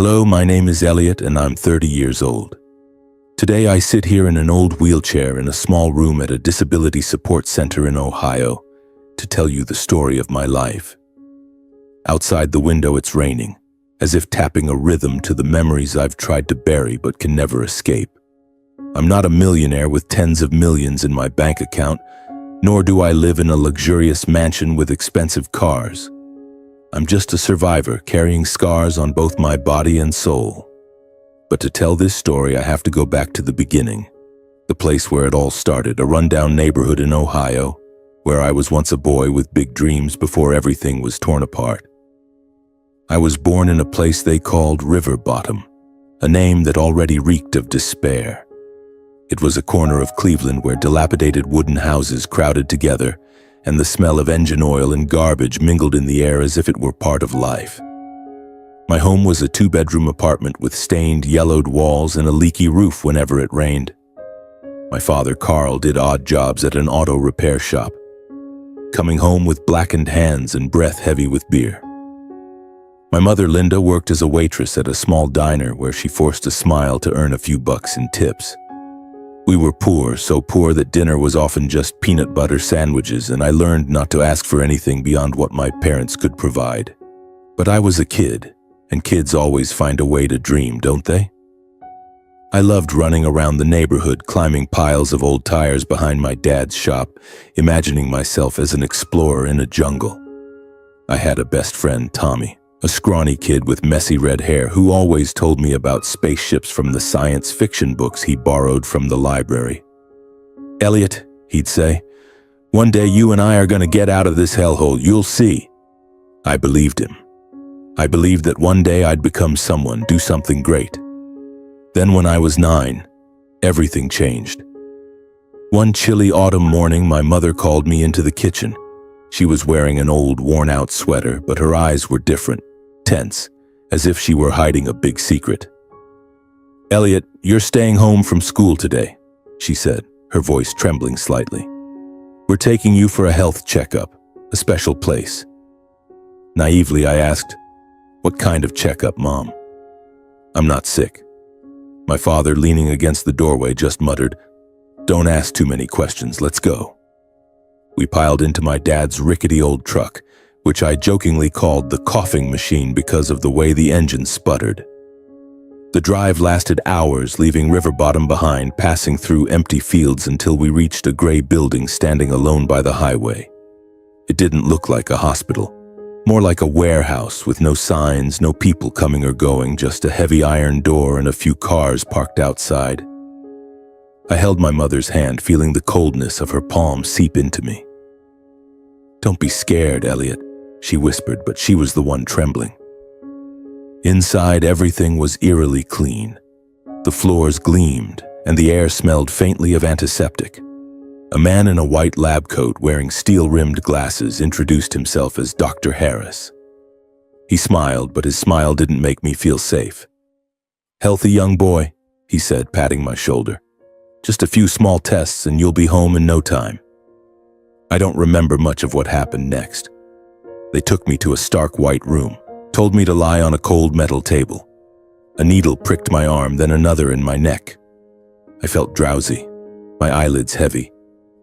Hello, my name is Elliot and I'm 30 years old. Today I sit here in an old wheelchair in a small room at a disability support center in Ohio to tell you the story of my life. Outside the window it's raining, as if tapping a rhythm to the memories I've tried to bury but can never escape. I'm not a millionaire with tens of millions in my bank account, nor do I live in a luxurious mansion with expensive cars. I'm just a survivor carrying scars on both my body and soul. But to tell this story, I have to go back to the beginning, the place where it all started, a rundown neighborhood in Ohio, where I was once a boy with big dreams before everything was torn apart. I was born in a place they called River Bottom, a name that already reeked of despair. It was a corner of Cleveland where dilapidated wooden houses crowded together, and the smell of engine oil and garbage mingled in the air as if it were part of life. My home was a two-bedroom apartment with stained, yellowed walls and a leaky roof whenever it rained. My father, Carl, did odd jobs at an auto repair shop, coming home with blackened hands and breath heavy with beer. My mother, Linda, worked as a waitress at a small diner where she forced a smile to earn a few bucks in tips. We were poor, so poor that dinner was often just peanut butter sandwiches, and I learned not to ask for anything beyond what my parents could provide. But I was a kid, and kids always find a way to dream, don't they? I loved running around the neighborhood, climbing piles of old tires behind my dad's shop, imagining myself as an explorer in a jungle. I had a best friend, Tommy, a scrawny kid with messy red hair who always told me about spaceships from the science fiction books he borrowed from the library. "Elliot," he'd say, "one day you and I are going to get out of this hellhole, you'll see." I believed him. I believed that one day I'd become someone, do something great. Then when I was 9, everything changed. One chilly autumn morning, my mother called me into the kitchen. She was wearing an old, worn-out sweater, but her eyes were different, tense, as if she were hiding a big secret. "Elliot, you're staying home from school today," she said, her voice trembling slightly. "We're taking you for a health checkup, a special place." Naively, I asked, "What kind of checkup, Mom?" "I'm not sick." My father, leaning against the doorway, just muttered, "Don't ask too many questions, let's go." We piled into my dad's rickety old truck, which I jokingly called the coughing machine because of the way the engine sputtered. The drive lasted hours, leaving River Bottom behind, passing through empty fields until we reached a gray building standing alone by the highway. It didn't look like a hospital, more like a warehouse with no signs, no people coming or going, just a heavy iron door and a few cars parked outside. I held my mother's hand, feeling the coldness of her palm seep into me. "Don't be scared, Elliot," she whispered, but she was the one trembling. Inside, everything was eerily clean. The floors gleamed, and the air smelled faintly of antiseptic. A man in a white lab coat wearing steel-rimmed glasses introduced himself as Dr. Harris. He smiled, but his smile didn't make me feel safe. "Healthy young boy," he said, patting my shoulder. "Just a few small tests and you'll be home in no time." I don't remember much of what happened next. They took me to a stark white room, told me to lie on a cold metal table. A needle pricked my arm, then another in my neck. I felt drowsy, my eyelids heavy,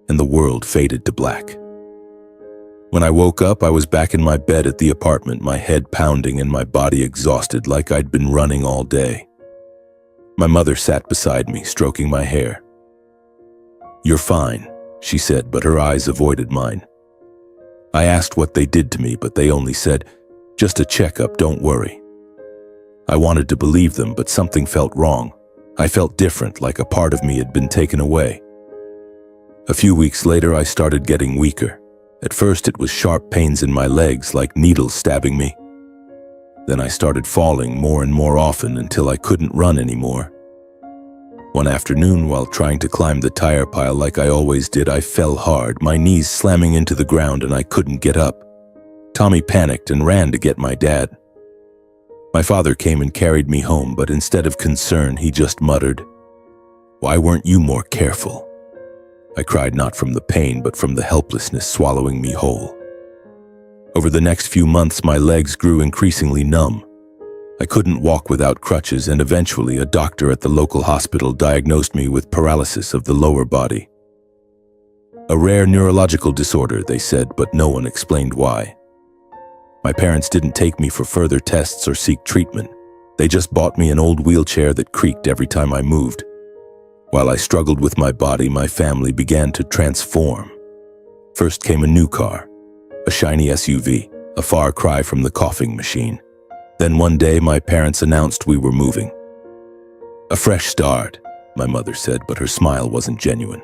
and the world faded to black. When I woke up, I was back in my bed at the apartment, my head pounding and my body exhausted like I'd been running all day. My mother sat beside me, stroking my hair. "You're fine," she said, but her eyes avoided mine. I asked what they did to me, but they only said, "Just a checkup, don't worry." I wanted to believe them, but something felt wrong. I felt different, like a part of me had been taken away. A few weeks later, I started getting weaker. At first, it was sharp pains in my legs, like needles stabbing me. Then I started falling more and more often until I couldn't run anymore. One afternoon, while trying to climb the tire pile like I always did, I fell hard, my knees slamming into the ground, and I couldn't get up. Tommy panicked and ran to get my dad. My father came and carried me home, but instead of concern, he just muttered, "Why weren't you more careful?" I cried not from the pain, but from the helplessness swallowing me whole. Over the next few months, my legs grew increasingly numb. I couldn't walk without crutches, and eventually a doctor at the local hospital diagnosed me with paralysis of the lower body. A rare neurological disorder, they said, but no one explained why. My parents didn't take me for further tests or seek treatment. They just bought me an old wheelchair that creaked every time I moved. While I struggled with my body, my family began to transform. First came a new car, a shiny SUV, a far cry from the coughing machine. Then one day my parents announced we were moving. A fresh start, my mother said, but her smile wasn't genuine.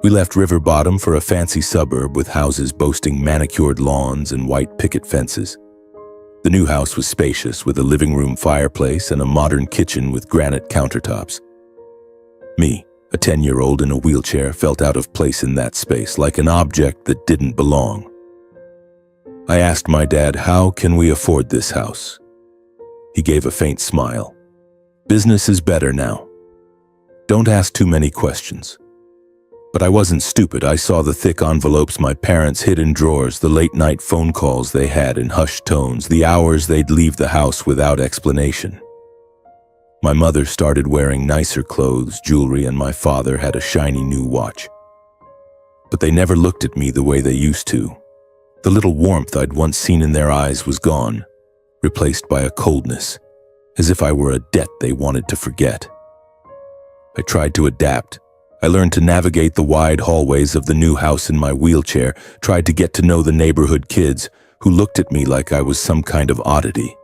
We left River Bottom for a fancy suburb with houses boasting manicured lawns and white picket fences. The new house was spacious, with a living room fireplace and a modern kitchen with granite countertops. Me, a 10-year-old in a wheelchair, felt out of place in that space, like an object that didn't belong. I asked my dad, "How can we afford this house?" He gave a faint smile. "Business is better now. Don't ask too many questions." But I wasn't stupid. I saw the thick envelopes my parents hid in drawers, the late-night phone calls they had in hushed tones, the hours they'd leave the house without explanation. My mother started wearing nicer clothes, jewelry, and my father had a shiny new watch. But they never looked at me the way they used to. The little warmth I'd once seen in their eyes was gone, replaced by a coldness, as if I were a debt they wanted to forget. I tried to adapt. I learned to navigate the wide hallways of the new house in my wheelchair, tried to get to know the neighborhood kids who looked at me like I was some kind of oddity.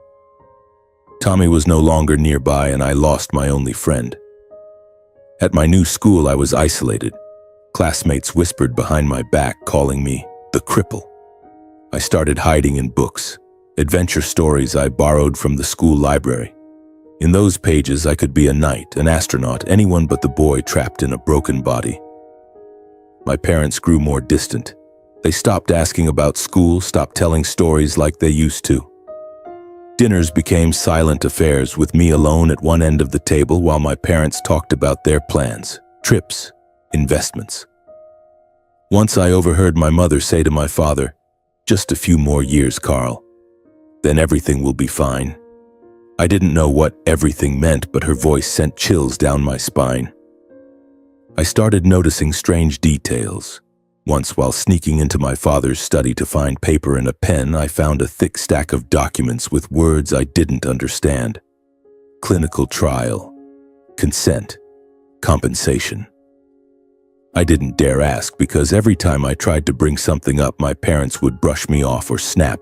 Tommy was no longer nearby, and I lost my only friend. At my new school, I was isolated. Classmates whispered behind my back, calling me the cripple. I started hiding in books, adventure stories I borrowed from the school library. In those pages, I could be a knight, an astronaut, anyone but the boy trapped in a broken body. My parents grew more distant. They stopped asking about school, stopped telling stories like they used to. Dinners became silent affairs, with me alone at one end of the table while my parents talked about their plans, trips, investments. Once I overheard my mother say to my father, "Just a few more years, Carl. Then everything will be fine." I didn't know what everything meant, but her voice sent chills down my spine. I started noticing strange details. Once, while sneaking into my father's study to find paper and a pen, I found a thick stack of documents with words I didn't understand. Clinical trial, consent, compensation. I didn't dare ask, because every time I tried to bring something up, my parents would brush me off or snap.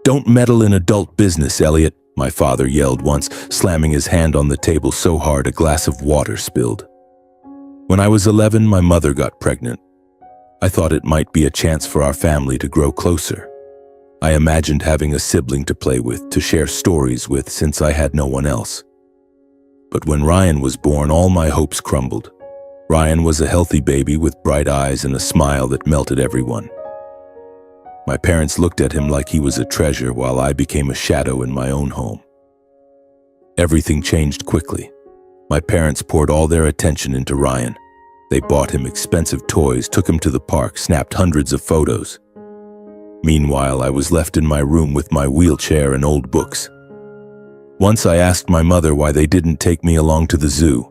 "Don't meddle in adult business, Elliot," my father yelled once, slamming his hand on the table so hard a glass of water spilled. When I was 11, my mother got pregnant. I thought it might be a chance for our family to grow closer. I imagined having a sibling to play with, to share stories with, since I had no one else. But when Ryan was born, all my hopes crumbled. Ryan was a healthy baby with bright eyes and a smile that melted everyone. My parents looked at him like he was a treasure, while I became a shadow in my own home. Everything changed quickly. My parents poured all their attention into Ryan. They bought him expensive toys, took him to the park, snapped hundreds of photos. Meanwhile, I was left in my room with my wheelchair and old books. Once I asked my mother why they didn't take me along to the zoo.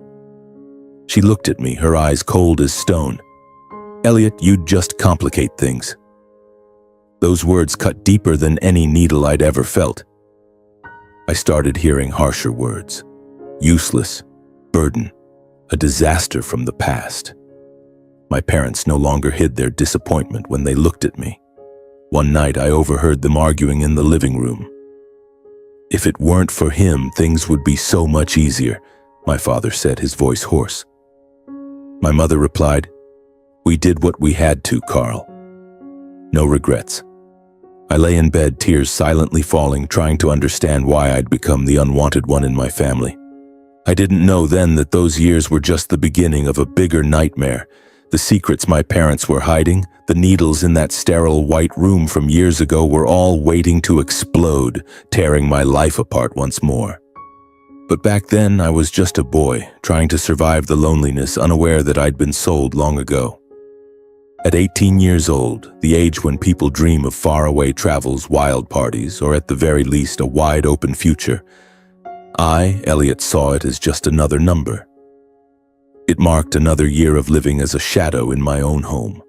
She looked at me, her eyes cold as stone. "Elliot, you'd just complicate things." Those words cut deeper than any needle I'd ever felt. I started hearing harsher words. Useless, burden, a disaster from the past. My parents no longer hid their disappointment when they looked at me. One night I overheard them arguing in the living room. "If it weren't for him, things would be so much easier," my father said, his voice hoarse. My mother replied, "We did what we had to, Carl. No regrets." I lay in bed, tears silently falling, trying to understand why I'd become the unwanted one in my family. I didn't know then that those years were just the beginning of a bigger nightmare. The secrets my parents were hiding, the needles in that sterile white room from years ago, were all waiting to explode, tearing my life apart once more. But back then, I was just a boy, trying to survive the loneliness, unaware that I'd been sold long ago. At 18 years old, the age when people dream of faraway travels, wild parties, or at the very least a wide-open future, I, Elliot, saw it as just another number. It marked another year of living as a shadow in my own home.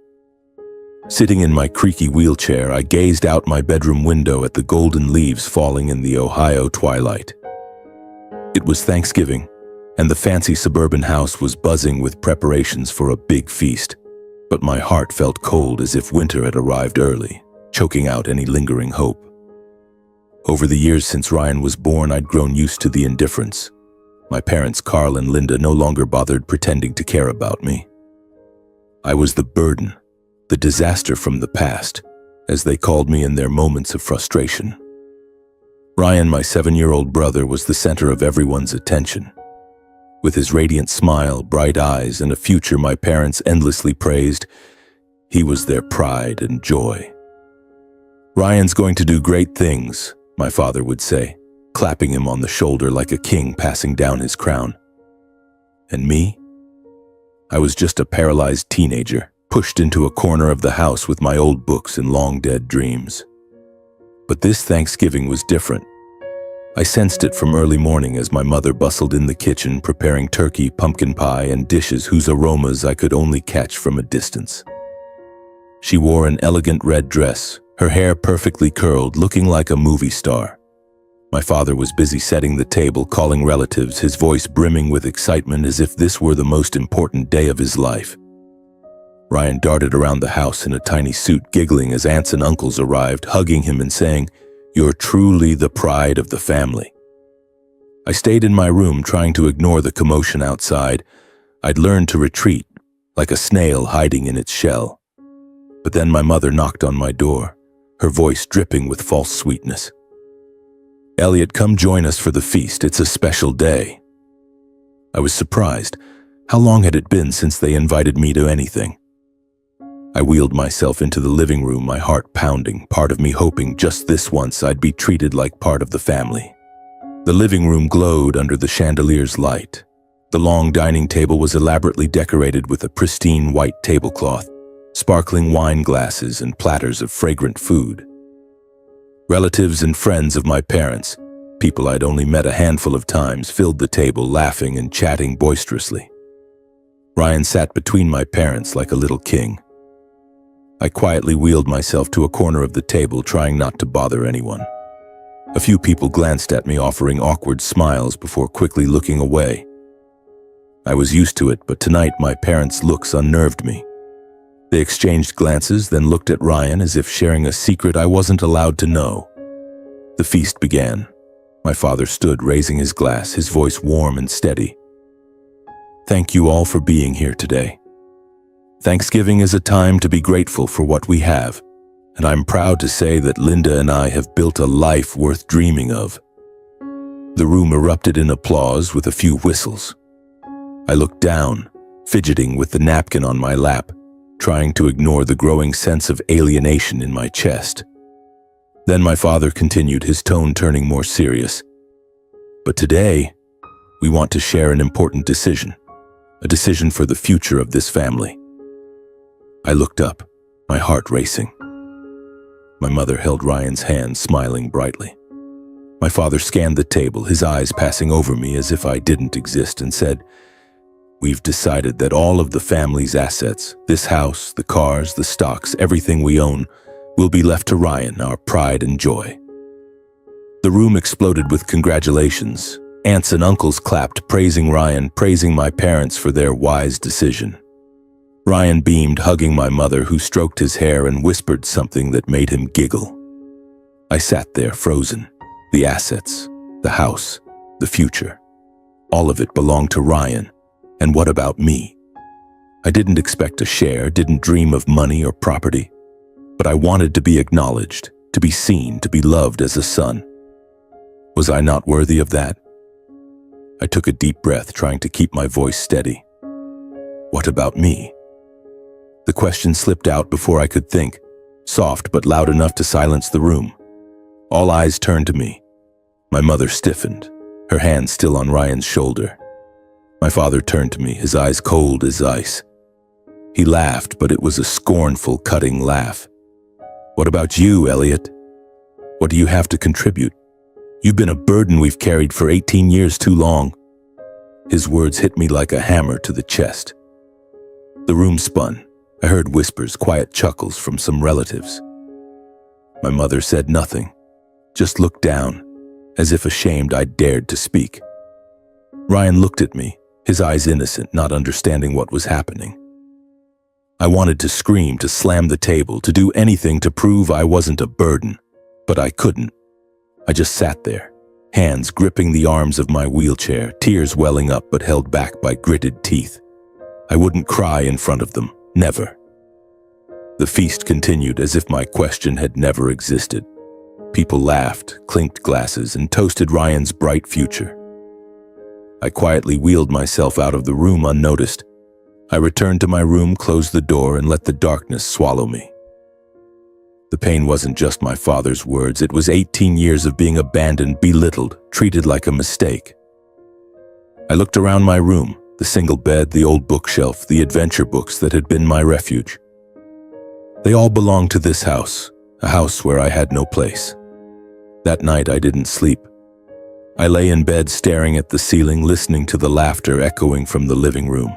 Sitting in my creaky wheelchair, I gazed out my bedroom window at the golden leaves falling in the Ohio twilight. It was Thanksgiving, and the fancy suburban house was buzzing with preparations for a big feast, but my heart felt cold as if winter had arrived early, choking out any lingering hope. Over the years since Ryan was born, I'd grown used to the indifference. My parents, Carl and Linda, no longer bothered pretending to care about me. I was the burden, the disaster from the past, as they called me in their moments of frustration. Ryan, my 7-year-old brother, was the center of everyone's attention. With his radiant smile, bright eyes, and a future my parents endlessly praised, he was their pride and joy. "Ryan's going to do great things," my father would say, clapping him on the shoulder like a king passing down his crown. And me? I was just a paralyzed teenager, pushed into a corner of the house with my old books and long-dead dreams. But this Thanksgiving was different. I sensed it from early morning as my mother bustled in the kitchen preparing turkey, pumpkin pie, and dishes whose aromas I could only catch from a distance. She wore an elegant red dress, her hair perfectly curled, looking like a movie star. My father was busy setting the table, calling relatives, his voice brimming with excitement as if this were the most important day of his life. Ryan darted around the house in a tiny suit, giggling as aunts and uncles arrived, hugging him and saying, "You're truly the pride of the family." I stayed in my room trying to ignore the commotion outside. I'd learned to retreat, like a snail hiding in its shell. But then my mother knocked on my door, her voice dripping with false sweetness. "Elliot, come join us for the feast. It's a special day." I was surprised. How long had it been since they invited me to anything? I wheeled myself into the living room, my heart pounding, part of me hoping just this once I'd be treated like part of the family. The living room glowed under the chandelier's light. The long dining table was elaborately decorated with a pristine white tablecloth, sparkling wine glasses and platters of fragrant food. Relatives and friends of my parents, people I'd only met a handful of times, filled the table, laughing and chatting boisterously. Ryan sat between my parents like a little king. I quietly wheeled myself to a corner of the table, trying not to bother anyone. A few people glanced at me, offering awkward smiles before quickly looking away. I was used to it, but tonight my parents' looks unnerved me. They exchanged glances, then looked at Ryan as if sharing a secret I wasn't allowed to know. The feast began. My father stood, raising his glass, his voice warm and steady. "Thank you all for being here today. Thanksgiving is a time to be grateful for what we have, and I'm proud to say that Linda and I have built a life worth dreaming of." The room erupted in applause with a few whistles. I looked down, fidgeting with the napkin on my lap, trying to ignore the growing sense of alienation in my chest. Then my father continued, his tone turning more serious. "But today, we want to share an important decision, a decision for the future of this family." I looked up, my heart racing. My mother held Ryan's hand, smiling brightly. My father scanned the table, his eyes passing over me as if I didn't exist, and said, "We've decided that all of the family's assets, this house, the cars, the stocks, everything we own, will be left to Ryan, our pride and joy." The room exploded with congratulations. Aunts and uncles clapped, praising Ryan, praising my parents for their wise decision. Ryan beamed, hugging my mother, who stroked his hair and whispered something that made him giggle. I sat there, frozen. The assets, the house, the future. All of it belonged to Ryan. And what about me? I didn't expect a share, didn't dream of money or property. But I wanted to be acknowledged, to be seen, to be loved as a son. Was I not worthy of that? I took a deep breath, trying to keep my voice steady. What about me? The question slipped out before I could think, soft but loud enough to silence the room. All eyes turned to me. My mother stiffened, her hand still on Ryan's shoulder. My father turned to me, his eyes cold as ice. He laughed, but it was a scornful, cutting laugh. "What about you, Elliot? What do you have to contribute? You've been a burden we've carried for 18 years too long." His words hit me like a hammer to the chest. The room spun. I heard whispers, quiet chuckles from some relatives. My mother said nothing, just looked down, as if ashamed I'd dared to speak. Ryan looked at me, his eyes innocent, not understanding what was happening. I wanted to scream, to slam the table, to do anything to prove I wasn't a burden, but I couldn't. I just sat there, hands gripping the arms of my wheelchair, tears welling up but held back by gritted teeth. I wouldn't cry in front of them, never. The feast continued as if my question had never existed. People laughed, clinked glasses, and toasted Ryan's bright future. I quietly wheeled myself out of the room unnoticed. I returned to my room, closed the door, and let the darkness swallow me. The pain wasn't just my father's words, it was 18 years of being abandoned, belittled, treated like a mistake. I looked around my room, the single bed, the old bookshelf, the adventure books that had been my refuge. They all belonged to this house, a house where I had no place. That night I didn't sleep. I lay in bed staring at the ceiling, listening to the laughter echoing from the living room.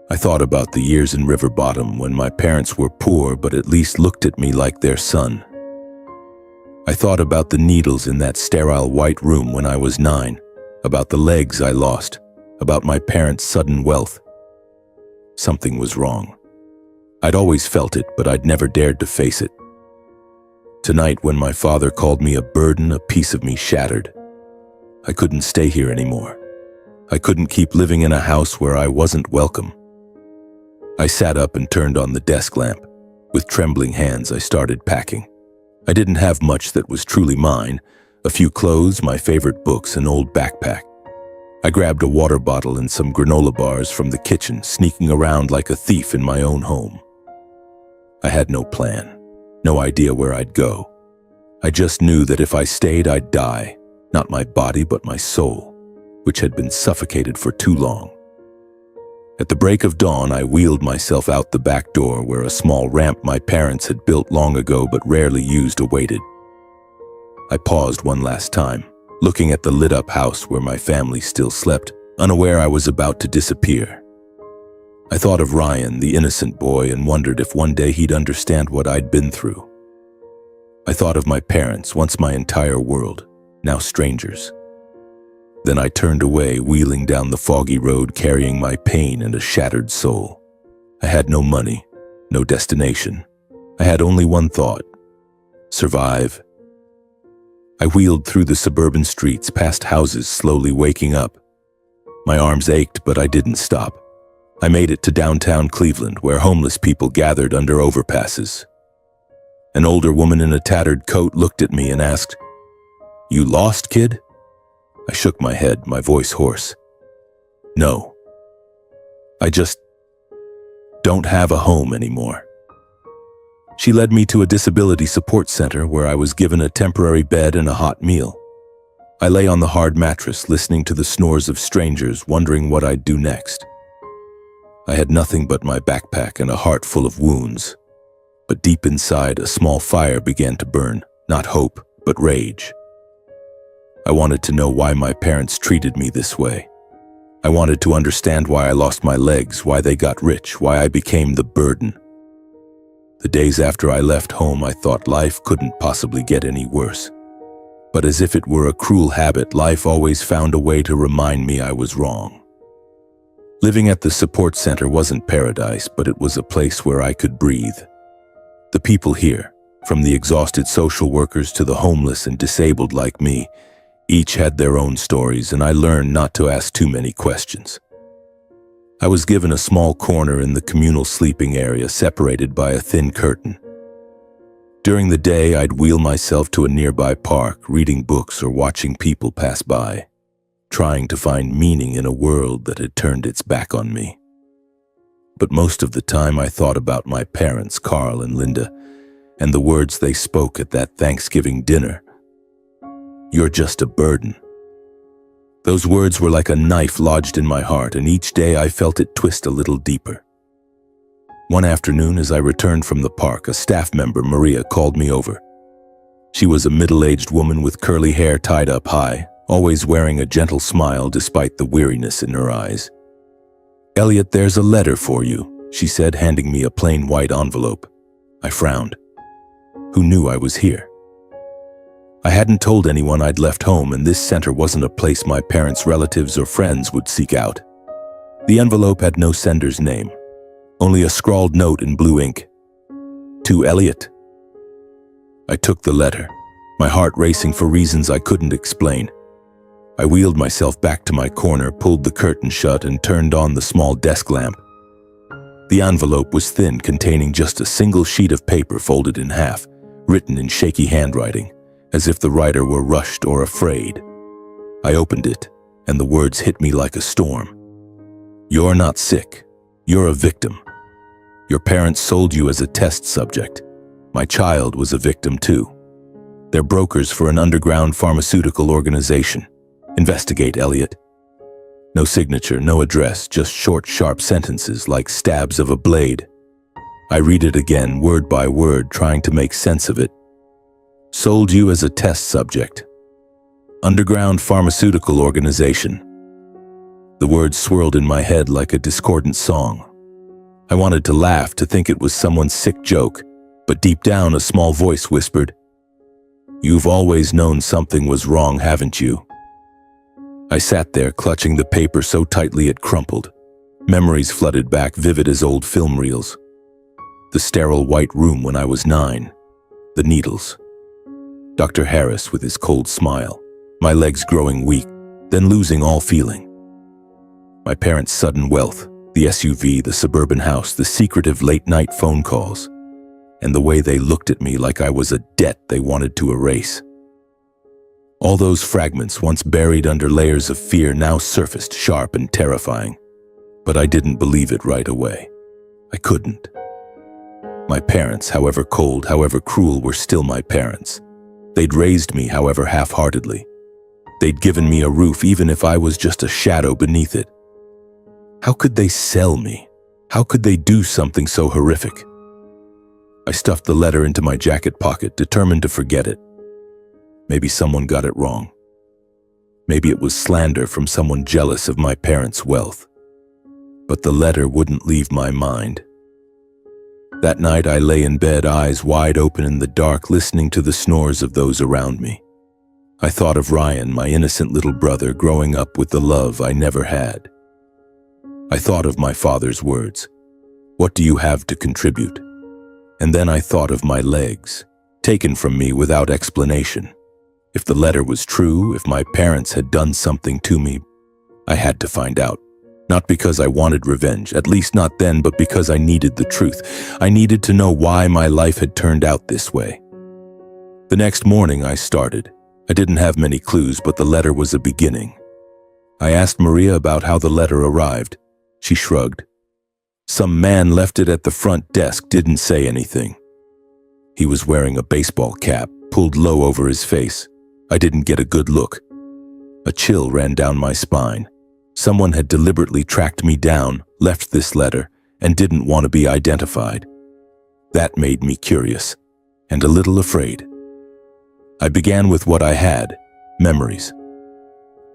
I thought about the years in River Bottom when my parents were poor but at least looked at me like their son. I thought about the needles in that sterile white room when I was 9, about the legs I lost, about my parents' sudden wealth. Something was wrong. I'd always felt it, but I'd never dared to face it. Tonight, when my father called me a burden, a piece of me shattered. I couldn't stay here anymore. I couldn't keep living in a house where I wasn't welcome. I sat up and turned on the desk lamp. With trembling hands, I started packing. I didn't have much that was truly mine: a few clothes, my favorite books, an old backpack. I grabbed a water bottle and some granola bars from the kitchen, sneaking around like a thief in my own home. I had no plan, no idea where I'd go. I just knew that if I stayed, I'd die, not my body but my soul, which had been suffocated for too long. At the break of dawn, I wheeled myself out the back door where a small ramp my parents had built long ago but rarely used awaited. I paused one last time, looking at the lit-up house where my family still slept, unaware I was about to disappear. I thought of Ryan, the innocent boy, and wondered if one day he'd understand what I'd been through. I thought of my parents, once my entire world, now strangers. Then I turned away, wheeling down the foggy road, carrying my pain and a shattered soul. I had no money, no destination. I had only one thought: survive. I wheeled through the suburban streets, past houses, slowly waking up. My arms ached, but I didn't stop. I made it to downtown Cleveland, where homeless people gathered under overpasses. An older woman in a tattered coat looked at me and asked, "You lost, kid?" I shook my head, my voice hoarse. "No. I just don't have a home anymore." She led me to a disability support center where I was given a temporary bed and a hot meal. I lay on the hard mattress, listening to the snores of strangers, wondering what I'd do next. I had nothing but my backpack and a heart full of wounds. But deep inside, a small fire began to burn, not hope, but rage. I wanted to know why my parents treated me this way. I wanted to understand why I lost my legs, why they got rich, why I became the burden. The days after I left home, I thought life couldn't possibly get any worse. But as if it were a cruel habit, life always found a way to remind me I was wrong. Living at the support center wasn't paradise, but it was a place where I could breathe. The people here, from the exhausted social workers to the homeless and disabled like me, each had their own stories, and I learned not to ask too many questions. I was given a small corner in the communal sleeping area, separated by a thin curtain. During the day, I'd wheel myself to a nearby park, reading books or watching people pass by, trying to find meaning in a world that had turned its back on me. But most of the time, I thought about my parents, Carl and Linda, and the words they spoke at that Thanksgiving dinner. "You're just a burden." Those words were like a knife lodged in my heart, and each day I felt it twist a little deeper. One afternoon, as I returned from the park, a staff member, Maria, called me over. She was a middle-aged woman with curly hair tied up high, always wearing a gentle smile despite the weariness in her eyes. "Elliot, there's a letter for you," she said, handing me a plain white envelope. I frowned. Who knew I was here? I hadn't told anyone I'd left home, and this center wasn't a place my parents' relatives or friends would seek out. The envelope had no sender's name, only a scrawled note in blue ink. To Elliot. I took the letter, my heart racing for reasons I couldn't explain. I wheeled myself back to my corner, pulled the curtain shut, and turned on the small desk lamp. The envelope was thin, containing just a single sheet of paper folded in half, written in shaky handwriting, as if the writer were rushed or afraid. I opened it, and the words hit me like a storm. "You're not sick. You're a victim. Your parents sold you as a test subject. My child was a victim too. They're brokers for an underground pharmaceutical organization. Investigate, Elliot." No signature, no address, just short, sharp sentences like stabs of a blade. I read it again, word by word, trying to make sense of it. Sold you as a test subject. Underground pharmaceutical organization. The words swirled in my head like a discordant song. I wanted to laugh, to think it was someone's sick joke, but deep down a small voice whispered, "You've always known something was wrong, haven't you?" I sat there, clutching the paper so tightly it crumpled. Memories flooded back, vivid as old film reels. The sterile white room when I was 9. The needles. Dr. Harris with his cold smile. My legs growing weak, then losing all feeling. My parents' sudden wealth, the SUV, the suburban house, the secretive late-night phone calls, and the way they looked at me like I was a debt they wanted to erase. All those fragments, once buried under layers of fear, now surfaced sharp and terrifying. But I didn't believe it right away. I couldn't. My parents, however cold, however cruel, were still my parents. They'd raised me, however half-heartedly. They'd given me a roof, even if I was just a shadow beneath it. How could they sell me? How could they do something so horrific? I stuffed the letter into my jacket pocket, determined to forget it. Maybe someone got it wrong. Maybe it was slander from someone jealous of my parents' wealth. But the letter wouldn't leave my mind. That night I lay in bed, eyes wide open in the dark, listening to the snores of those around me. I thought of Ryan, my innocent little brother, growing up with the love I never had. I thought of my father's words, "What do you have to contribute?" And then I thought of my legs, taken from me without explanation. If the letter was true, if my parents had done something to me, I had to find out. Not because I wanted revenge, at least not then, but because I needed the truth. I needed to know why my life had turned out this way. The next morning I started. I didn't have many clues, but the letter was a beginning. I asked Maria about how the letter arrived. She shrugged. Some man left it at the front desk, didn't say anything. He was wearing a baseball cap, pulled low over his face. I didn't get a good look. A chill ran down my spine. Someone had deliberately tracked me down, left this letter, and didn't want to be identified. That made me curious, and a little afraid. I began with what I had, memories.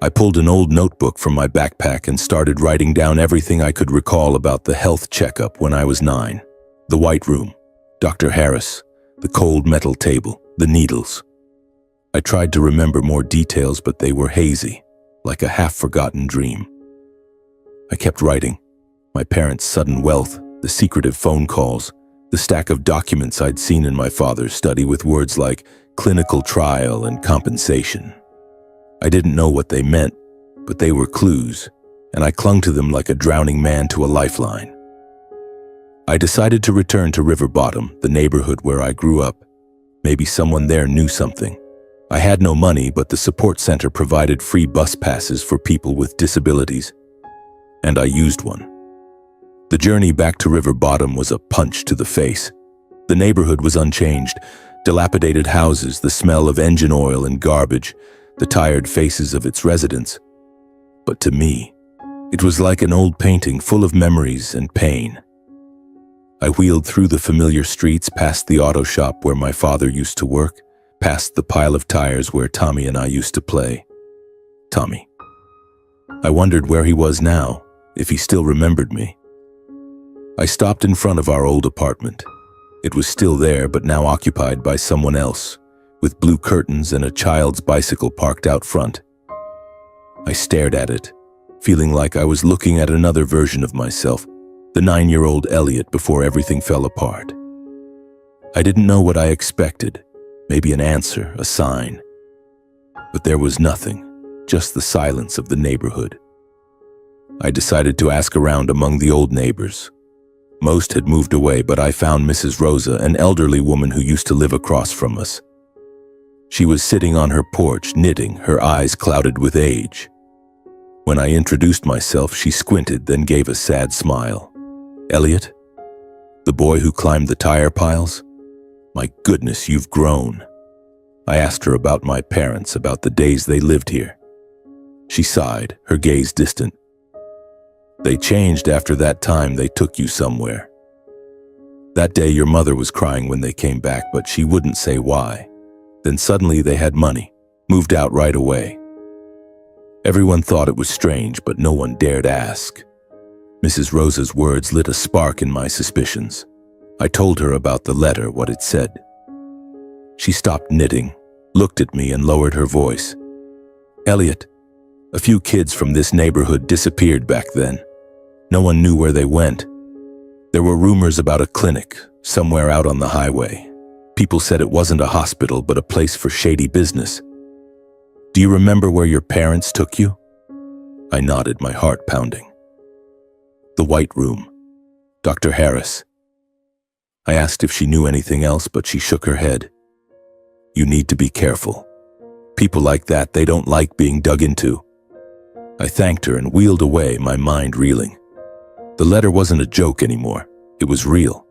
I pulled an old notebook from my backpack and started writing down everything I could recall about the health checkup when I was 9. The white room, Dr. Harris, the cold metal table, the needles. I tried to remember more details, but they were hazy, like a half-forgotten dream. I kept writing. My parents' sudden wealth, the secretive phone calls, the stack of documents I'd seen in my father's study with words like clinical trial and compensation. I didn't know what they meant, but they were clues, and I clung to them like a drowning man to a lifeline. I decided to return to River Bottom, the neighborhood where I grew up. Maybe someone there knew something. I had no money, but the support center provided free bus passes for people with disabilities, and I used one. The journey back to River Bottom was a punch to the face. The neighborhood was unchanged, dilapidated houses, the smell of engine oil and garbage, the tired faces of its residents. But to me, it was like an old painting full of memories and pain. I wheeled through the familiar streets, past the auto shop where my father used to work, past the pile of tires where Tommy and I used to play. Tommy. I wondered where he was now, if he still remembered me. I stopped in front of our old apartment. It was still there, but now occupied by someone else, with blue curtains and a child's bicycle parked out front. I stared at it, feeling like I was looking at another version of myself, the 9-year-old Elliot before everything fell apart. I didn't know what I expected, maybe an answer, a sign. But there was nothing, just the silence of the neighborhood. I decided to ask around among the old neighbors. Most had moved away, but I found Mrs. Rosa, an elderly woman who used to live across from us. She was sitting on her porch, knitting, her eyes clouded with age. When I introduced myself, she squinted, then gave a sad smile. "Elliot? The boy who climbed the tire piles? My goodness, you've grown." I asked her about my parents, about the days they lived here. She sighed, her gaze distant. "They changed after that time they took you somewhere. That day your mother was crying when they came back, but she wouldn't say why. Then suddenly they had money, moved out right away. Everyone thought it was strange, but no one dared ask." Mrs. Rosa's words lit a spark in my suspicions. I told her about the letter, what it said. She stopped knitting, looked at me, and lowered her voice. "Elliot, a few kids from this neighborhood disappeared back then. No one knew where they went. There were rumors about a clinic, somewhere out on the highway. People said it wasn't a hospital, but a place for shady business. Do you remember where your parents took you?" I nodded, my heart pounding. "The White Room. Dr. Harris." I asked if she knew anything else, but she shook her head. "You need to be careful. People like that, they don't like being dug into." I thanked her and wheeled away, my mind reeling. The letter wasn't a joke anymore. It was real.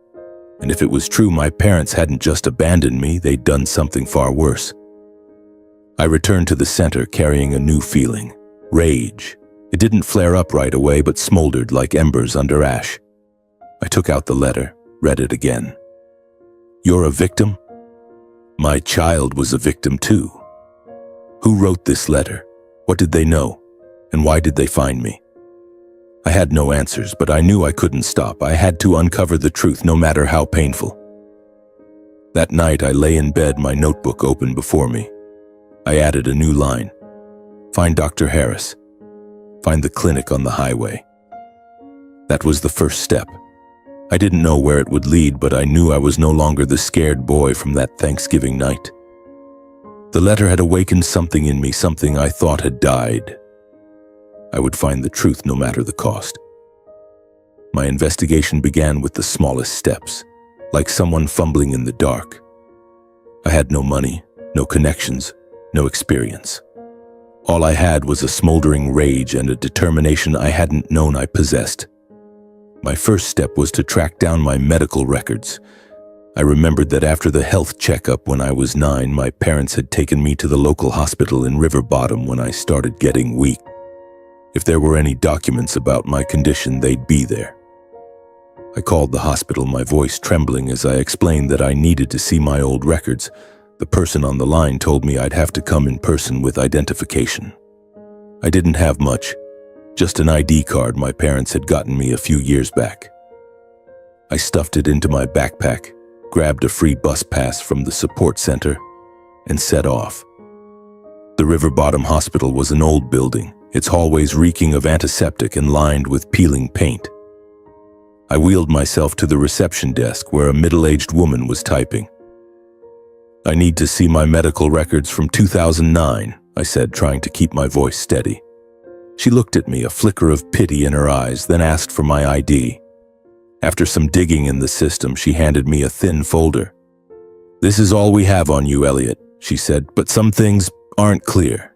And if it was true, my parents hadn't just abandoned me, they'd done something far worse. I returned to the center carrying a new feeling, rage. It didn't flare up right away, but smoldered like embers under ash. I took out the letter, read it again. "You're a victim? My child was a victim too. Who wrote this letter? What did they know? And why did they find me?" I had no answers, but I knew I couldn't stop. I had to uncover the truth, no matter how painful. That night, I lay in bed, my notebook open before me. I added a new line. "Find Dr. Harris. Find the clinic on the highway." That was the first step. I didn't know where it would lead, but I knew I was no longer the scared boy from that Thanksgiving night. The letter had awakened something in me, something I thought had died. I would find the truth no matter the cost. My investigation began with the smallest steps, like someone fumbling in the dark. I had no money, no connections, no experience. All I had was a smoldering rage and a determination I hadn't known I possessed. My first step was to track down my medical records. I remembered that after the health checkup when I was 9, my parents had taken me to the local hospital in River Bottom when I started getting weak. If there were any documents about my condition, they'd be there. I called the hospital, my voice trembling as I explained that I needed to see my old records. The person on the line told me I'd have to come in person with identification. I didn't have much, just an ID card my parents had gotten me a few years back. I stuffed it into my backpack, grabbed a free bus pass from the support center, and set off. The River Bottom Hospital was an old building, its hallways reeking of antiseptic and lined with peeling paint. I wheeled myself to the reception desk where a middle-aged woman was typing. "I need to see my medical records from 2009, I said, trying to keep my voice steady. She looked at me, a flicker of pity in her eyes, then asked for my ID. After some digging in the system, she handed me a thin folder. "This is all we have on you, Elliot," she said, "but some things aren't clear."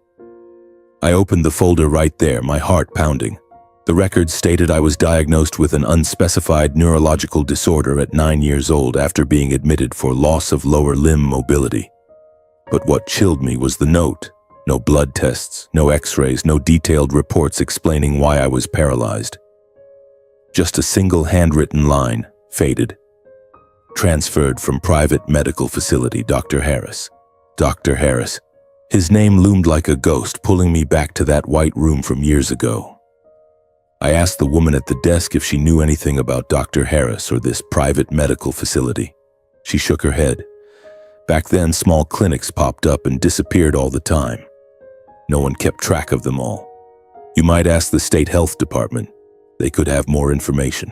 I opened the folder right there, my heart pounding. The records stated I was diagnosed with an unspecified neurological disorder at 9 years old after being admitted for loss of lower limb mobility. But what chilled me was the note. No blood tests, no x-rays, no detailed reports explaining why I was paralyzed. Just a single handwritten line, Faded. Transferred from private medical facility, Dr. Harris. Dr. Harris. His name loomed like a ghost, pulling me back to that white room from years ago. I asked the woman at the desk if she knew anything about Dr. Harris or this private medical facility. She shook her head. Back then, small clinics popped up and disappeared all the time. No one kept track of them all. You might ask the state health department. They could have more information.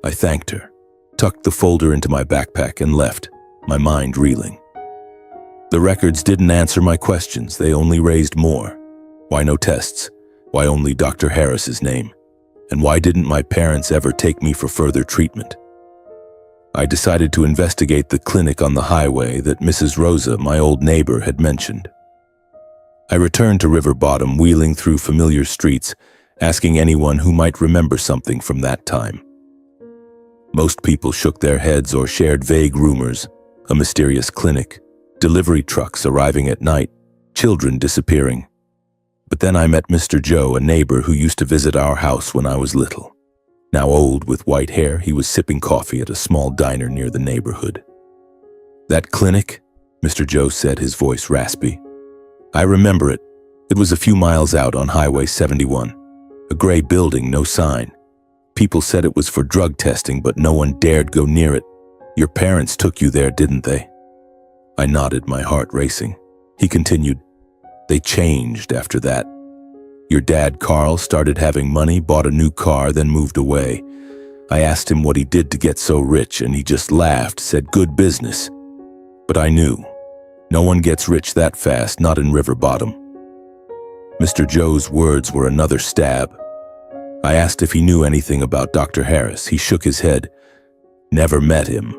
I thanked her, tucked the folder into my backpack and left, my mind reeling. The records didn't answer my questions, they only raised more. Why no tests? Why only Dr. Harris's name? And why didn't my parents ever take me for further treatment? I decided to investigate the clinic on the highway that Mrs. Rosa, my old neighbor, had mentioned. I returned to River Bottom, wheeling through familiar streets, asking anyone who might remember something from that time. Most people shook their heads or shared vague rumors, a mysterious clinic, delivery trucks arriving at night, children disappearing. But then I met Mr. Joe, a neighbor who used to visit our house when I was little. Now old with white hair, he was sipping coffee at a small diner near the neighborhood. "That clinic?" Mr. Joe said, his voice raspy. "I remember it. It was a few miles out on Highway 71. A gray building, no sign. People said it was for drug testing, but no one dared go near it. Your parents took you there, didn't they?" I nodded, my heart racing. He continued, "They changed after that. Your dad, Carl, started having money, bought a new car, then moved away. I asked him what he did to get so rich, and he just laughed, said good business. But I knew. No one gets rich that fast, not in River Bottom." Mr. Joe's words were another stab. I asked if he knew anything about Dr. Harris. He shook his head. "Never met him.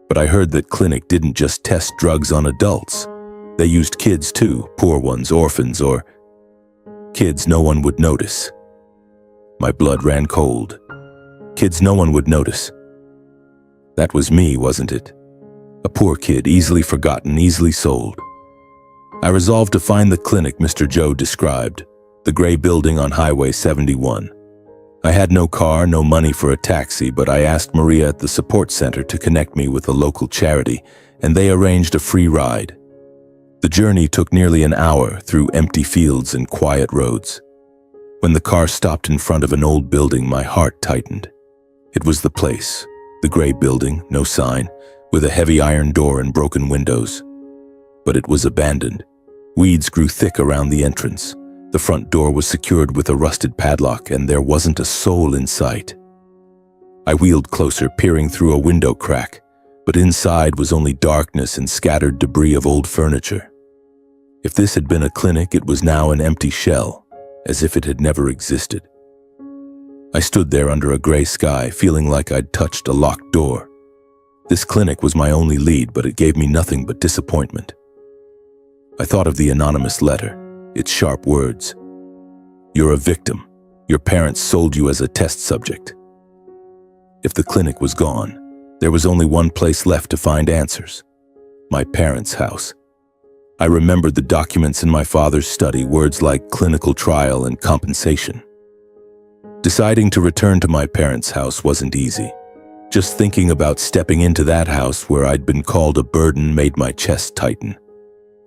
But I heard that clinic didn't just test drugs on adults. They used kids too, poor ones, orphans, or kids no one would notice." My blood ran cold. Kids no one would notice. That was me, wasn't it? A poor kid, easily forgotten, easily sold. I resolved to find the clinic Mr. Joe described, the gray building on Highway 71. I had no car, no money for a taxi, but I asked Maria at the support center to connect me with a local charity, and they arranged a free ride. The journey took nearly an hour through empty fields and quiet roads. When the car stopped in front of an old building, my heart tightened. It was the place, the gray building, no sign, with a heavy iron door and broken windows. But it was abandoned. Weeds grew thick around the entrance. The front door was secured with a rusted padlock, and there wasn't a soul in sight. I wheeled closer, peering through a window crack, but inside was only darkness and scattered debris of old furniture. If this had been a clinic, it was now an empty shell, as if it had never existed. I stood there under a gray sky, feeling like I'd touched a locked door. This clinic was my only lead, but it gave me nothing but disappointment. I thought of the anonymous letter, its sharp words. "You're a victim. Your parents sold you as a test subject." If the clinic was gone, there was only one place left to find answers: my parents' house. I remembered the documents in my father's study, words like clinical trial and compensation. Deciding to return to my parents' house wasn't easy. Just thinking about stepping into that house where I'd been called a burden made my chest tighten.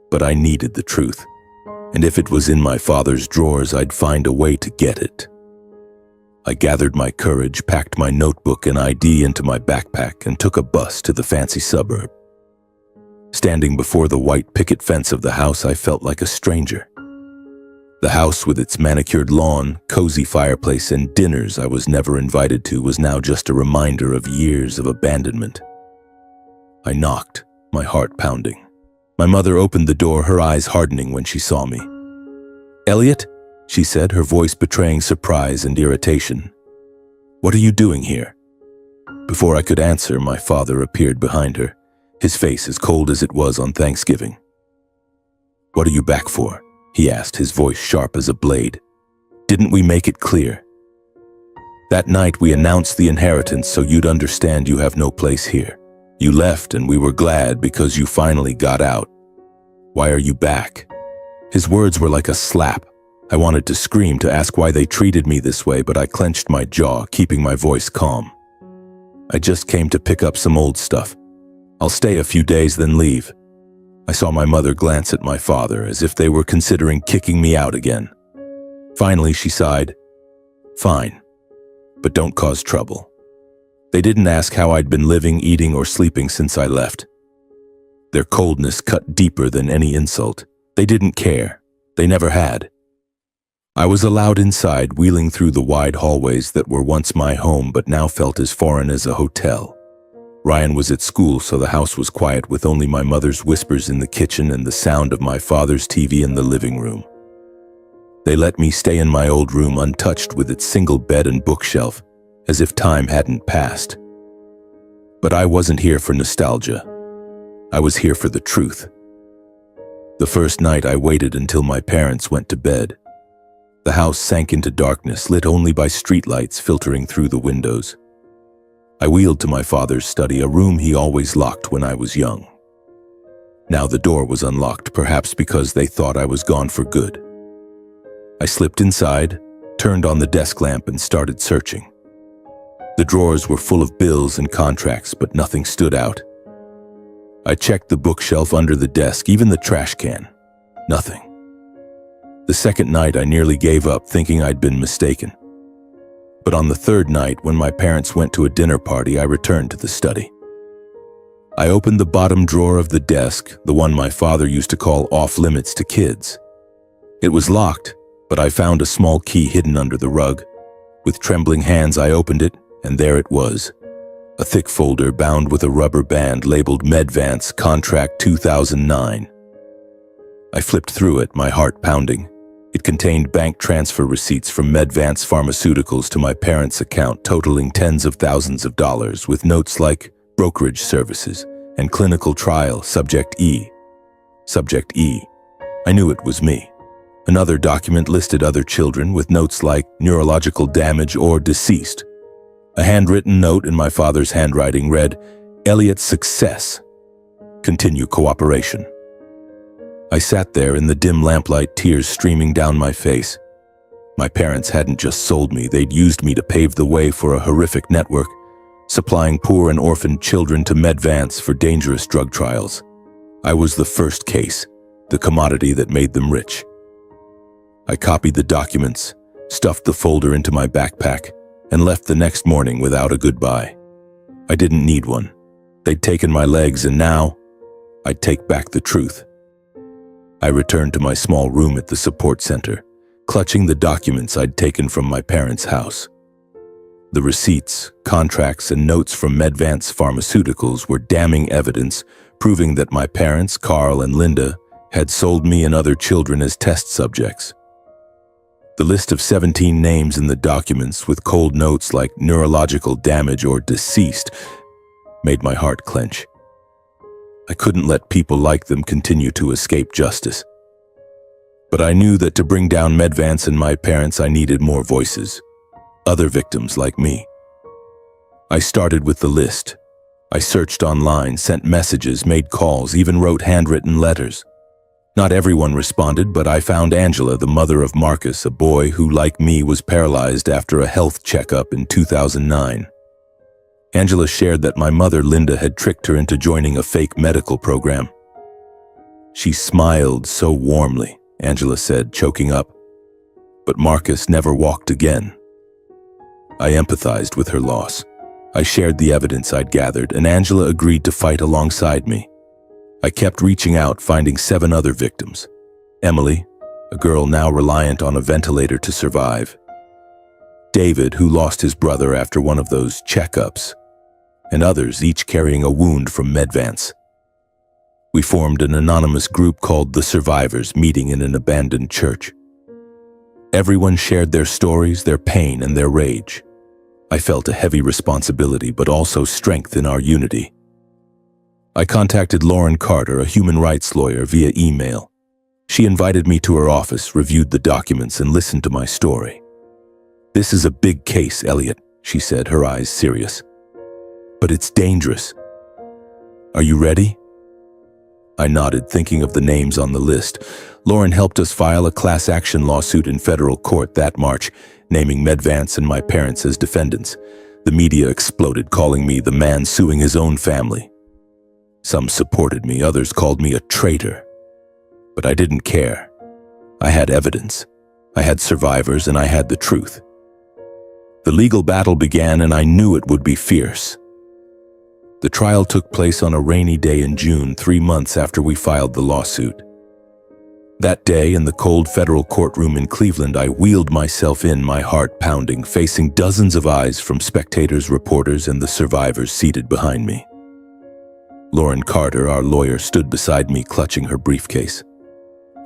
But I needed the truth, and if it was in my father's drawers, I'd find a way to get it. I gathered my courage, packed my notebook and ID into my backpack, and took a bus to the fancy suburb. Standing before the white picket fence of the house, I felt like a stranger. The house with its manicured lawn, cozy fireplace, and dinners I was never invited to was now just a reminder of years of abandonment. I knocked, my heart pounding. My mother opened the door, her eyes hardening when she saw me. "Elliot?" she said, her voice betraying surprise and irritation. "What are you doing here?" Before I could answer, my father appeared behind her, his face as cold as it was on Thanksgiving. "What are you back for?" he asked, his voice sharp as a blade. "Didn't we make it clear? That night we announced the inheritance so you'd understand you have no place here. You left and we were glad because you finally got out. Why are you back?" His words were like a slap. I wanted to scream, to ask why they treated me this way, but I clenched my jaw, keeping my voice calm. I just came to pick up some old stuff. I'll stay a few days, then leave. I saw my mother glance at my father as if they were considering kicking me out again. Finally, she sighed. Fine, but don't cause trouble. They didn't ask how I'd been living, eating, or sleeping since I left. Their coldness cut deeper than any insult. They didn't care. They never had. I was allowed inside, wheeling through the wide hallways that were once my home but now felt as foreign as a hotel. Ryan was at school, so the house was quiet, with only my mother's whispers in the kitchen and the sound of my father's TV in the living room. They let me stay in my old room untouched, with its single bed and bookshelf, as if time hadn't passed. But I wasn't here for nostalgia. I was here for the truth. The first night I waited until my parents went to bed. The house sank into darkness, lit only by streetlights filtering through the windows. I wheeled to my father's study, a room he always locked when I was young. Now the door was unlocked, perhaps because they thought I was gone for good. I slipped inside, turned on the desk lamp, and started searching. The drawers were full of bills and contracts, but nothing stood out. I checked the bookshelf under the desk, even the trash can. Nothing. The second night, I nearly gave up, thinking I'd been mistaken. But on the third night, when my parents went to a dinner party, I returned to the study. I opened the bottom drawer of the desk, the one my father used to call off limits to kids. It was locked, but I found a small key hidden under the rug. With trembling hands, I opened it, and there it was. A thick folder bound with a rubber band labeled Medvance Contract 2009. I flipped through it, my heart pounding. It contained bank transfer receipts from Medvance Pharmaceuticals to my parents' account, totaling tens of thousands of dollars, with notes like brokerage services and clinical trial, Subject E. Subject E. I knew it was me. Another document listed other children with notes like neurological damage or deceased. A handwritten note in my father's handwriting read, Elliot's success. Continue cooperation. I sat there in the dim lamplight, tears streaming down my face. My parents hadn't just sold me, they'd used me to pave the way for a horrific network, supplying poor and orphaned children to Medvance for dangerous drug trials. I was the first case, the commodity that made them rich. I copied the documents, stuffed the folder into my backpack, and left the next morning without a goodbye. I didn't need one. They'd taken my legs, and now I'd take back the truth. I returned to my small room at the support center, clutching the documents I'd taken from my parents' house. The receipts, contracts, and notes from Medvance Pharmaceuticals were damning evidence, proving that my parents, Carl and Linda, had sold me and other children as test subjects. The list of 17 names in the documents, with cold notes like neurological damage or deceased, made my heart clench. I couldn't let people like them continue to escape justice. But I knew that to bring down Medvance and my parents, I needed more voices, other victims like me. I started with the list. I searched online, sent messages, made calls, even wrote handwritten letters. Not everyone responded, but I found Angela, the mother of Marcus, a boy who, like me, was paralyzed after a health checkup in 2009. Angela shared that my mother, Linda, had tricked her into joining a fake medical program. She smiled so warmly, Angela said, choking up. But Marcus never walked again. I empathized with her loss. I shared the evidence I'd gathered, and Angela agreed to fight alongside me. I kept reaching out, finding 7 other victims. Emily, a girl now reliant on a ventilator to survive. David, who lost his brother after one of those checkups. And others, each carrying a wound from Medvance. We formed an anonymous group called The Survivors, meeting in an abandoned church. Everyone shared their stories, their pain, and their rage. I felt a heavy responsibility, but also strength in our unity. I contacted Lauren Carter, a human rights lawyer, via email. She invited me to her office, reviewed the documents, and listened to my story. "This is a big case, Elliot," she said, her eyes serious. "But it's dangerous. Are you ready?" I nodded, thinking of the names on the list. Lauren helped us file a class action lawsuit in federal court that March, naming Medvance and my parents as defendants. The media exploded, calling me the man suing his own family. Some supported me, others called me a traitor. But I didn't care. I had evidence. I had survivors, and I had the truth. The legal battle began, and I knew it would be fierce. The trial took place on a rainy day in June, 3 months after we filed the lawsuit. That day, in the cold federal courtroom in Cleveland, I wheeled myself in, my heart pounding, facing dozens of eyes from spectators, reporters, and the survivors seated behind me. Lauren Carter, our lawyer, stood beside me, clutching her briefcase.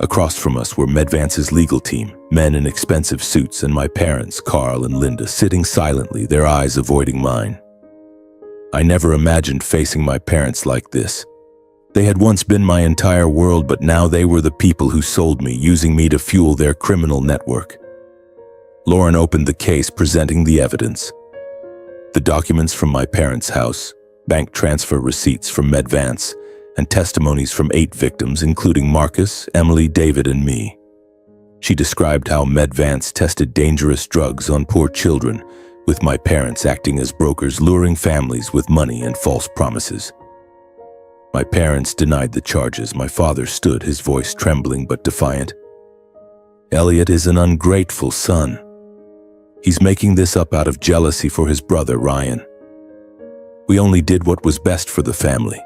Across from us were Medvance's legal team, men in expensive suits, and my parents, Carl and Linda, sitting silently, their eyes avoiding mine. I never imagined facing my parents like this. They had once been my entire world, but now they were the people who sold me, using me to fuel their criminal network. Lauren opened the case, presenting the evidence. The documents from my parents' house, bank transfer receipts from Medvance, and testimonies from 8 victims, including Marcus, Emily, David, and me. She described how Medvance tested dangerous drugs on poor children, with my parents acting as brokers, luring families with money and false promises. My parents denied the charges. My father stood, his voice trembling but defiant. Elliot is an ungrateful son. He's making this up out of jealousy for his brother, Ryan. We only did what was best for the family.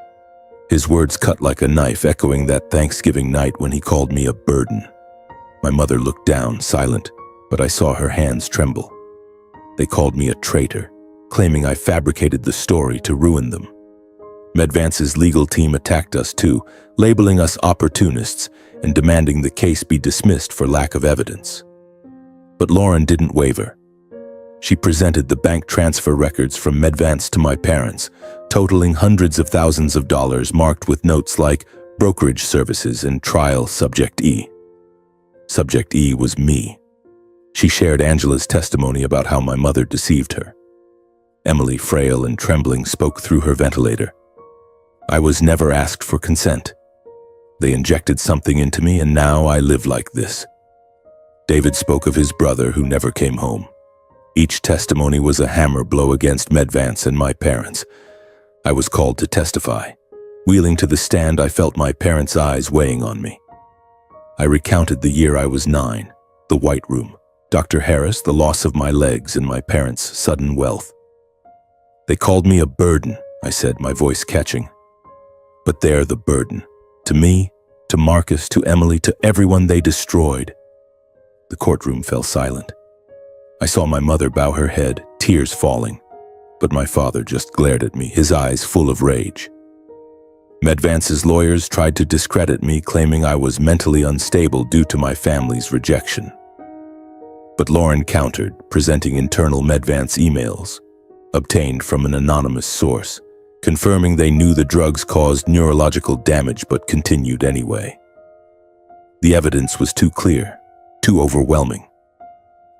His words cut like a knife, echoing that Thanksgiving night when he called me a burden. My mother looked down, silent, but I saw her hands tremble. They called me a traitor, claiming I fabricated the story to ruin them. Medvance's legal team attacked us too, labeling us opportunists and demanding the case be dismissed for lack of evidence. But Lauren didn't waver. She presented the bank transfer records from Medvance to my parents, totaling hundreds of thousands of dollars, marked with notes like brokerage services and trial Subject E. Subject E was me. She shared Angela's testimony about how my mother deceived her. Emily, frail and trembling, spoke through her ventilator. I was never asked for consent. They injected something into me, and now I live like this. David spoke of his brother who never came home. Each testimony was a hammer blow against Medvance and my parents. I was called to testify. Wheeling to the stand, I felt my parents' eyes weighing on me. I recounted the year I was 9, the White Room, Dr. Harris, the loss of my legs, and my parents' sudden wealth. They called me a burden, I said, my voice catching. But they're the burden. To me, to Marcus, to Emily, to everyone they destroyed. The courtroom fell silent. I saw my mother bow her head, tears falling. But my father just glared at me, his eyes full of rage. Medvance's lawyers tried to discredit me, claiming I was mentally unstable due to my family's rejection. But Lauren countered, presenting internal Medvance emails, obtained from an anonymous source, confirming they knew the drugs caused neurological damage but continued anyway. The evidence was too clear, too overwhelming.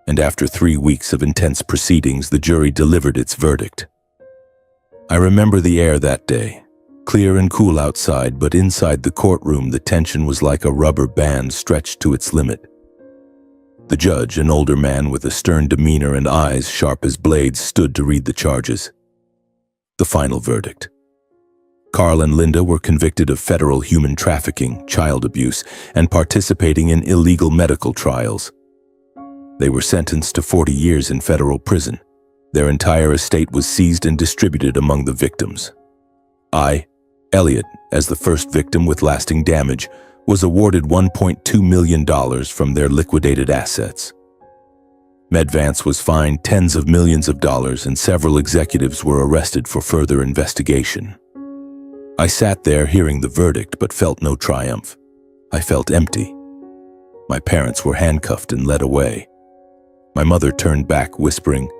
And after 3 weeks of intense proceedings, the jury delivered its verdict. I remember the air that day, clear and cool outside, but inside the courtroom the tension was like a rubber band stretched to its limit. The judge, an older man with a stern demeanor and eyes sharp as blades, stood to read the charges. The final verdict. Carl and Linda were convicted of federal human trafficking, child abuse, and participating in illegal medical trials. They were sentenced to 40 years in federal prison. Their entire estate was seized and distributed among the victims. I, Elliot, as the first victim with lasting damage, was awarded $1.2 million from their liquidated assets. Medvance was fined tens of millions of dollars, and several executives were arrested for further investigation. I sat there hearing the verdict but felt no triumph. I felt empty. My parents were handcuffed and led away. My mother turned back, whispering,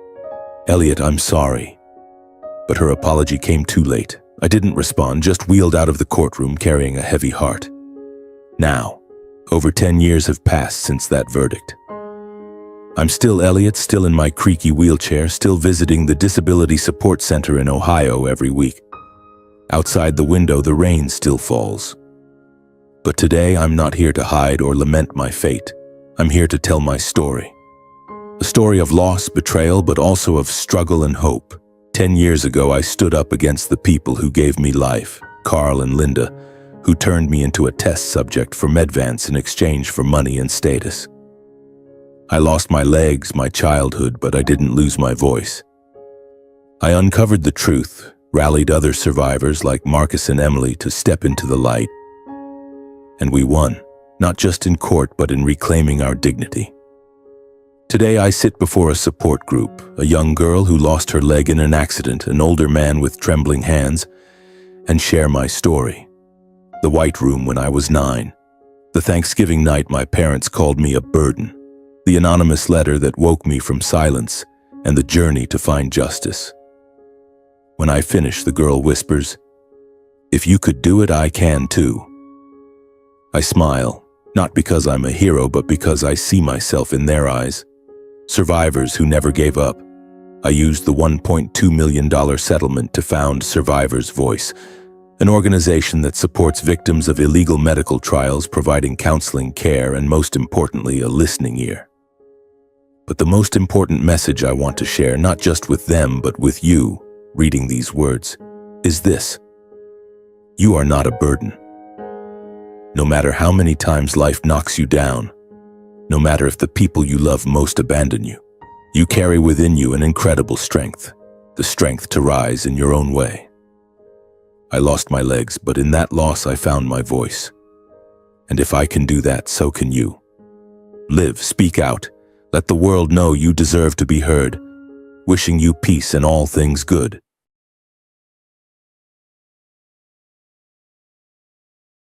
"Elliot, I'm sorry." But her apology came too late. I didn't respond, just wheeled out of the courtroom carrying a heavy heart. Now, over 10 years have passed since that verdict. I'm still Elliot, still in my creaky wheelchair, still visiting the Disability Support Center in Ohio every week. Outside the window, the rain still falls. But today, I'm not here to hide or lament my fate. I'm here to tell my story. A story of loss, betrayal, but also of struggle and hope. 10 years ago, I stood up against the people who gave me life, Carl and Linda, who turned me into a test subject for Medvance in exchange for money and status. I lost my legs, my childhood, but I didn't lose my voice. I uncovered the truth, rallied other survivors like Marcus and Emily to step into the light. And we won, not just in court, but in reclaiming our dignity. Today I sit before a support group, a young girl who lost her leg in an accident, an older man with trembling hands, and share my story. The White Room when I was 9. The Thanksgiving night my parents called me a burden. The anonymous letter that woke me from silence, and the journey to find justice. When I finish, the girl whispers, "If you could do it, I can too." I smile, not because I'm a hero, but because I see myself in their eyes. Survivors who never gave up. I used the $1.2 million settlement to found Survivors Voice, an organization that supports victims of illegal medical trials, providing counseling, care, and most importantly, a listening ear. But the most important message I want to share, not just with them, but with you, reading these words, is this: you are not a burden. No matter how many times life knocks you down, no matter if the people you love most abandon you, you carry within you an incredible strength, the strength to rise in your own way. I lost my legs, but in that loss I found my voice. And if I can do that, so can you. Live, speak out, let the world know you deserve to be heard. Wishing you peace and all things good.